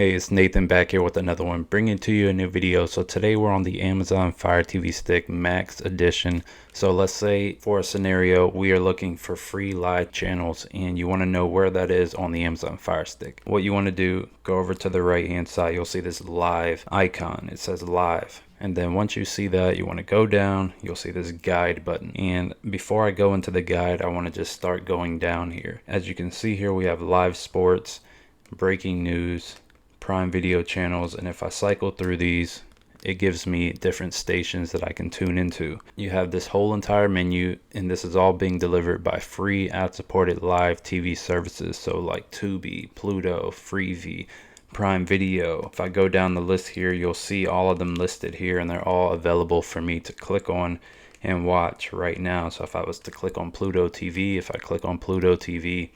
Hey, it's Nathan back here with another one, bringing to you a new video. So today we're on the Amazon Fire TV Stick Max Edition. So let's say for a scenario, we are looking for free live channels and you want to know where that is on the Amazon Fire Stick. What you want to do, go over to the right hand side, you'll see this live icon. It says live. And then once you see that, you want to go down, you'll see this guide button. And before I go into the guide, I want to just start going down here. As you can see here, we have live sports, breaking news, Prime Video channels, and if I cycle through these, it gives me different stations that I can tune into. You have this whole entire menu, and this is all being delivered by free ad-supported live TV services, so like Tubi, Pluto, Freevee, Prime Video. If I go down the list here, you'll see all of them listed here, and they're all available for me to click on and watch right now. So if I was to click on Pluto TV, if I click on Pluto TV,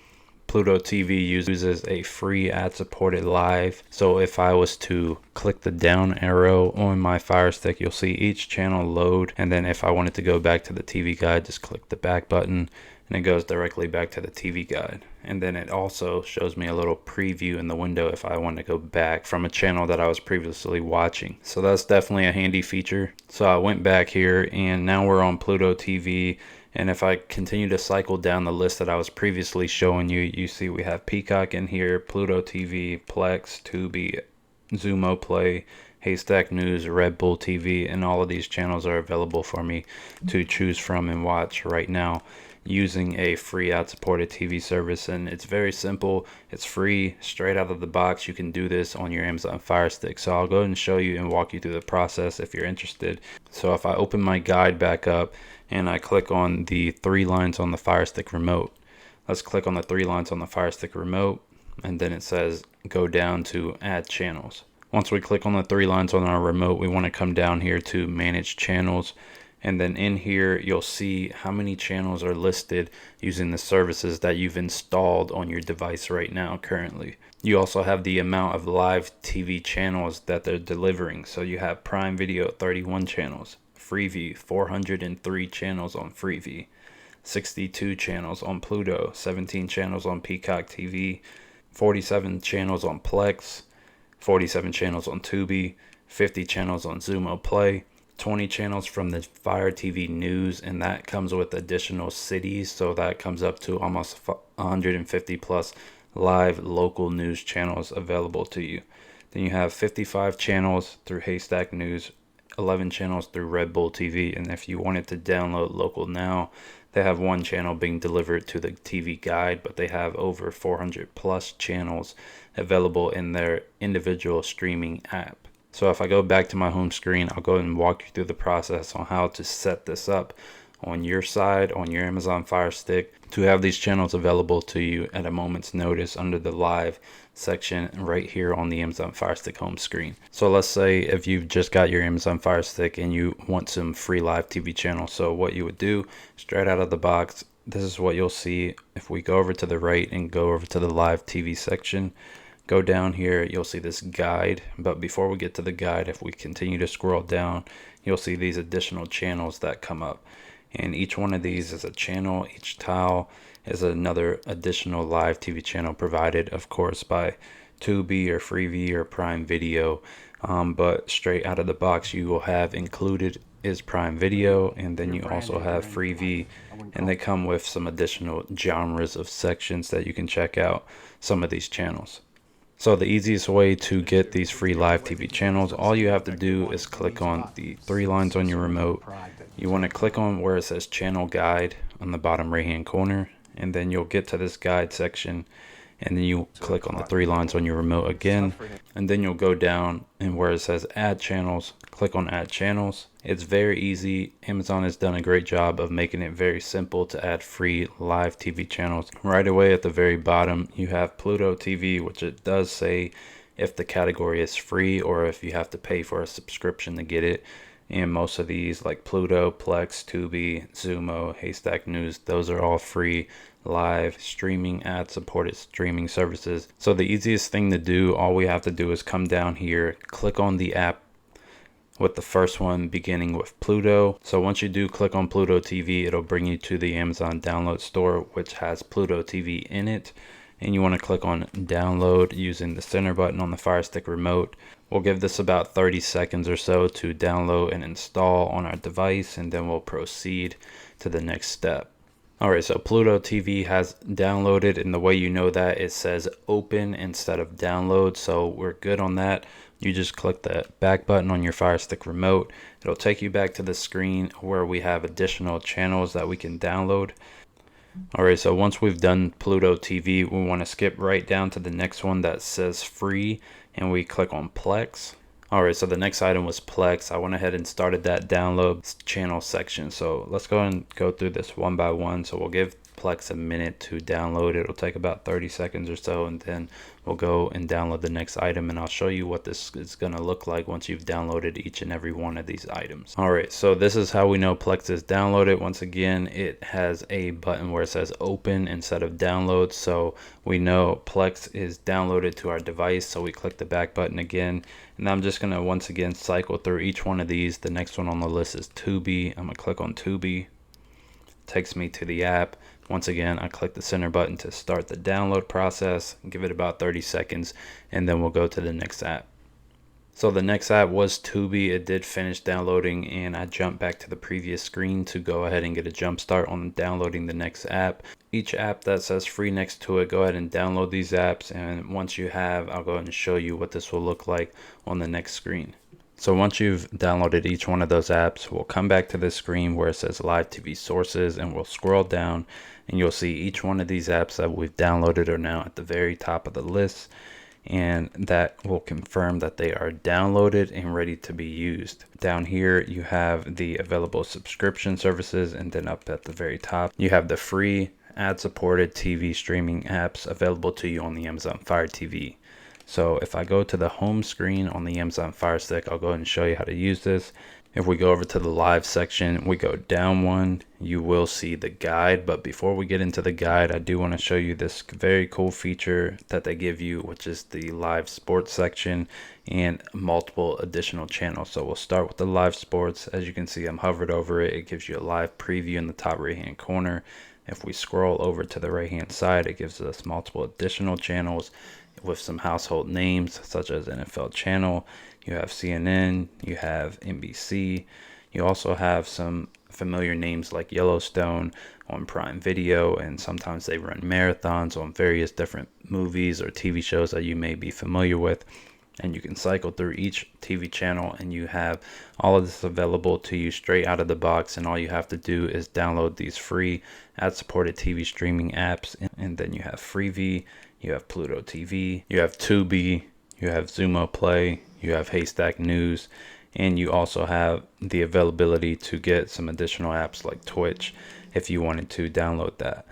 Pluto TV uses a free ad-supported live. So if I was to click the down arrow on my Fire Stick, you'll see each channel load. And then if I wanted to go back to the TV guide, just click the back button and it goes directly back to the TV guide. And then it also shows me a little preview in the window if I want to go back from a channel that I was previously watching. So that's definitely a handy feature. So I went back here and now we're on Pluto TV. And if I continue to cycle down the list that I was previously showing you, you see we have Peacock in here, Pluto TV, Plex, Tubi, Xumo Play, Haystack News, Red Bull TV, and all of these channels are available for me to choose from and watch right now using a free ad-supported TV service. And it's very simple. It's free, straight out of the box. You can do this on your Amazon Fire Stick. So I'll go ahead and show you and walk you through the process if you're interested. So if I open my guide back up and I click on the 3 lines on the Fire Stick remote, let's click on the 3 lines on the Fire Stick remote, and then it says go down to add channels. Once we click on the 3 lines on our remote, we want to come down here to manage channels. And then in here, you'll see how many channels are listed using the services that you've installed on your device right now currently. You also have the amount of live TV channels that they're delivering. So you have Prime Video, 31 channels, Freevee, 403 channels on Freevee, 62 channels on Pluto, 17 channels on Peacock TV, 47 channels on Plex, 47 channels on Tubi, 50 channels on Xumo Play, 20 channels from the Fire TV News, and that comes with additional cities, so that comes up to almost 150 plus live local news channels available to you. Then you have 55 channels through Haystack News, 11 channels through Red Bull TV, and if you wanted to download local now, they have 1 channel being delivered to the TV guide, but they have over 400 plus channels available in their individual streaming app. So if I go back to my home screen, I'll go ahead and walk you through the process on how to set this up on your side, on your Amazon Fire Stick, to have these channels available to you at a moment's notice under the live section right here on the Amazon Fire Stick home screen. So let's say if you've just got your Amazon Fire Stick and you want some free live TV channels. So what you would do straight out of the box, this is what you'll see. If we go over to the right and go over to the live TV section, go down here, you'll see this guide. But before we get to the guide, if we continue to scroll down, you'll see these additional channels that come up. And each one of these is a channel. Each tile is another additional live TV channel provided, of course, by Tubi or Freevee or Prime Video. But straight out of the box, you will have included is Prime Video, and then you also have Freevee, and they come with some additional genres of sections that you can check out some of these channels. So the easiest way to get these free live TV channels, all you have to do is click on the 3 lines on your remote. You want to click on where it says channel guide on the bottom right hand corner, and then you'll get to this guide section, and then you click on the 3 lines on your remote again, and then you'll go down and where it says add channels, click on add channels. It's very easy. Amazon has done a great job of making it very simple to add free live TV channels. Right away at the very bottom, you have Pluto TV, which it does say if the category is free or if you have to pay for a subscription to get it. And most of these, like Pluto, Plex, Tubi, Xumo, Haystack News, those are all free live streaming ad-supported streaming services. So the easiest thing to do, all we have to do is come down here, click on the app with the first one beginning with Pluto. So once you do click on Pluto TV, it'll bring you to the Amazon download store, which has Pluto TV in it. and you want to click on download using the center button on the Fire Stick remote. We'll give this about 30 seconds or so to download and install on our device, and then we'll proceed to the next step. Alright, so Pluto TV has downloaded, and the way you know that, it says open instead of download, so we're good on that. You just click the back button on your Fire Stick remote. It'll take you back to the screen where we have additional channels that we can download. Alright, so once we've done Pluto TV, we want to skip right down to the next one that says free, and we click on Plex. Alright, so the next item was Plex. I went ahead and started that download channel section. So let's go and go through this one by one. So we'll give Plex a minute to download. It'll take about 30 seconds or so, and then we'll go and download the next item, and I'll show you what this is going to look like once you've downloaded each and every one of these items. Alright, so this is how we know Plex is downloaded. Once again, it has a button where it says open instead of download, so we know Plex is downloaded to our device. So we click the back button again, and I'm just going to once again cycle through each one of these. The next one on the list is Tubi. I'm going to click on Tubi. Takes me to the app. Once again, I click the center button to start the download process, give it about 30 seconds, and then we'll go to the next app. So the next app was Tubi. It did finish downloading, and I jumped back to the previous screen to go ahead and get a jump start on downloading the next app. Each app that says free next to it, go ahead and download these apps, and once you have, I'll go ahead and show you what this will look like on the next screen. So once you've downloaded each one of those apps, we'll come back to this screen where it says live TV sources, and we'll scroll down, and you'll see each one of these apps that we've downloaded are now at the very top of the list, and that will confirm that they are downloaded and ready to be used. Down here you have the available subscription services, and then up at the very top you have the free ad-supported TV streaming apps available to you on the Amazon Fire TV. So if I go to the home screen on the Amazon Fire Stick, I'll go ahead and show you how to use this. If we go over to the live section, we go down one, you will see the guide. But before we get into the guide, I do want to show you this very cool feature that they give you, which is the live sports section and multiple additional channels. So we'll start with the live sports. As you can see, I'm hovered over it. It gives you a live preview in the top right hand corner. If we scroll over to the right hand side, it gives us multiple additional channels with some household names such as NFL Channel. You have CNN, you have NBC. You also have some familiar names like Yellowstone on Prime Video, and sometimes they run marathons on various different movies or TV shows that you may be familiar with. And you can cycle through each TV channel, and you have all of this available to you straight out of the box, and all you have to do is download these free ad-supported TV streaming apps. And then you have Freevee, you have Pluto TV, you have Tubi, you have Xumo Play, you have Haystack News, and you also have the availability to get some additional apps like Twitch if you wanted to download that.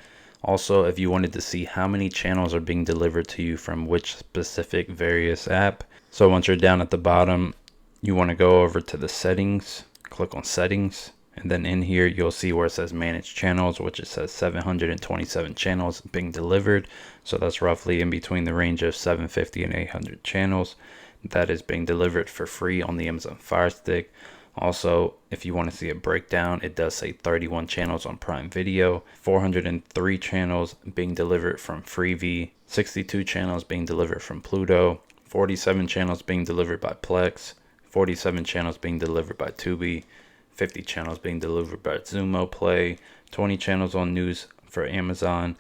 Also, if you wanted to see how many channels are being delivered to you from which specific various app. So once you're down at the bottom, you want to go over to the settings, click on settings, and then in here you'll see where it says manage channels, which it says 727 channels being delivered. So that's roughly in between the range of 750 and 800 channels that is being delivered for free on the Amazon Fire Stick. Also, if you want to see a breakdown, it does say 31 channels on Prime Video, 403 channels being delivered from Freevee, 62 channels being delivered from Pluto, 47 channels being delivered by Plex, 47 channels being delivered by Tubi, 50 channels being delivered by Xumo Play, 20 channels on news for Amazon,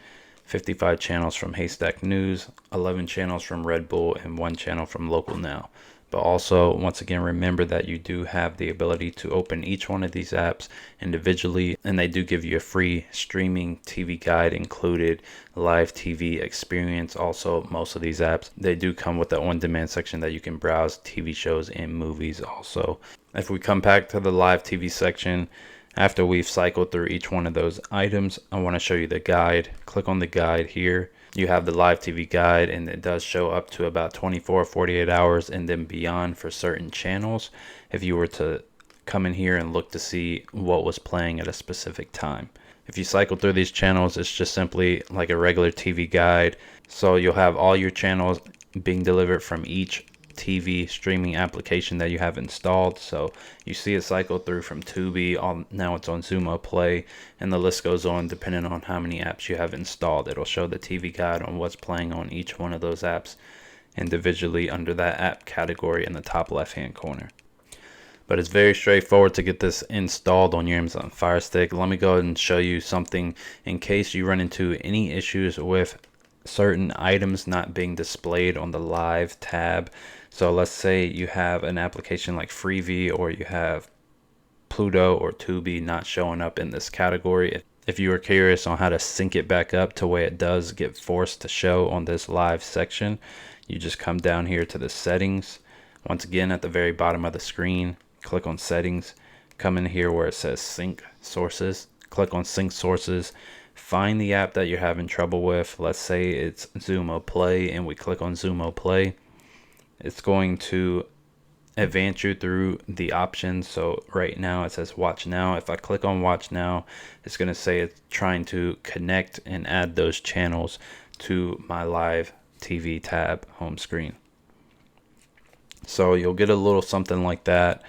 55 channels from Haystack News, 11 channels from Red Bull, and 1 channel from Local Now. But also, once again, remember that you do have the ability to open each one of these apps individually, and they do give you a free streaming TV guide included, live TV experience. Also, most of these apps, they do come with the on-demand section that you can browse TV shows and movies also. If we come back to the live TV section, after we've cycled through each one of those items, I want to show you the guide. Click on the guide here. You have the live TV guide, and it does show up to about 24, 48 hours and then beyond for certain channels. If you were to come in here and look to see what was playing at a specific time. If you cycle through these channels, it's just simply like a regular TV guide. So you'll have all your channels being delivered from each TV streaming application that you have installed. So you see it cycle through from Tubi, now it's on Xumo Play, and the list goes on depending on how many apps you have installed. It'll show the TV guide on what's playing on each one of those apps individually under that app category in the top left hand corner. But it's very straightforward to get this installed on your Amazon Fire Stick. Let me go ahead and show you something in case you run into any issues with certain items not being displayed on the live tab. So let's say you have an application like Freevee, or you have Pluto or Tubi not showing up in this category. If you are curious on how to sync it back up to where it does get forced to show on this live section, you just come down here to the settings. Once again, at the very bottom of the screen, click on settings, come in here where it says sync sources, click on sync sources, find the app that you're having trouble with. Let's say it's Xumo Play, and we click on Xumo Play. It's going to advance you through the options. So right now it says watch now. If I click on watch now, it's going to say it's trying to connect and add those channels to my live TV tab home screen. So you'll get a little something like that.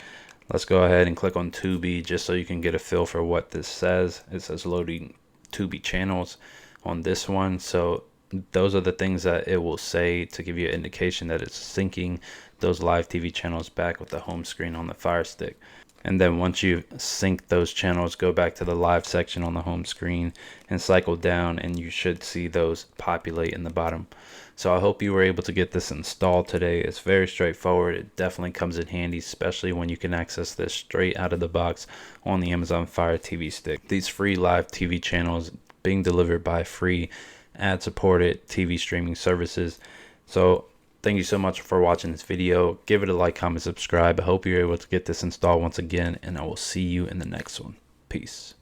Let's go ahead and click on Tubi just so you can get a feel for what this says. It says loading Tubi channels on this one. So those are the things that it will say to give you an indication that it's syncing those live TV channels back with the home screen on the Fire Stick. And then once you sync those channels, go back to the live section on the home screen and cycle down, and you should see those populate in the bottom. So I hope you were able to get this installed today. It's very straightforward. It definitely comes in handy, especially when you can access this straight out of the box on the Amazon Fire TV Stick. These free live TV channels being delivered by free ad-supported TV streaming services. So thank you so much for watching this video. Give it a like, comment, subscribe. I hope you're able to get this installed once again, and I will see you in the next one. Peace.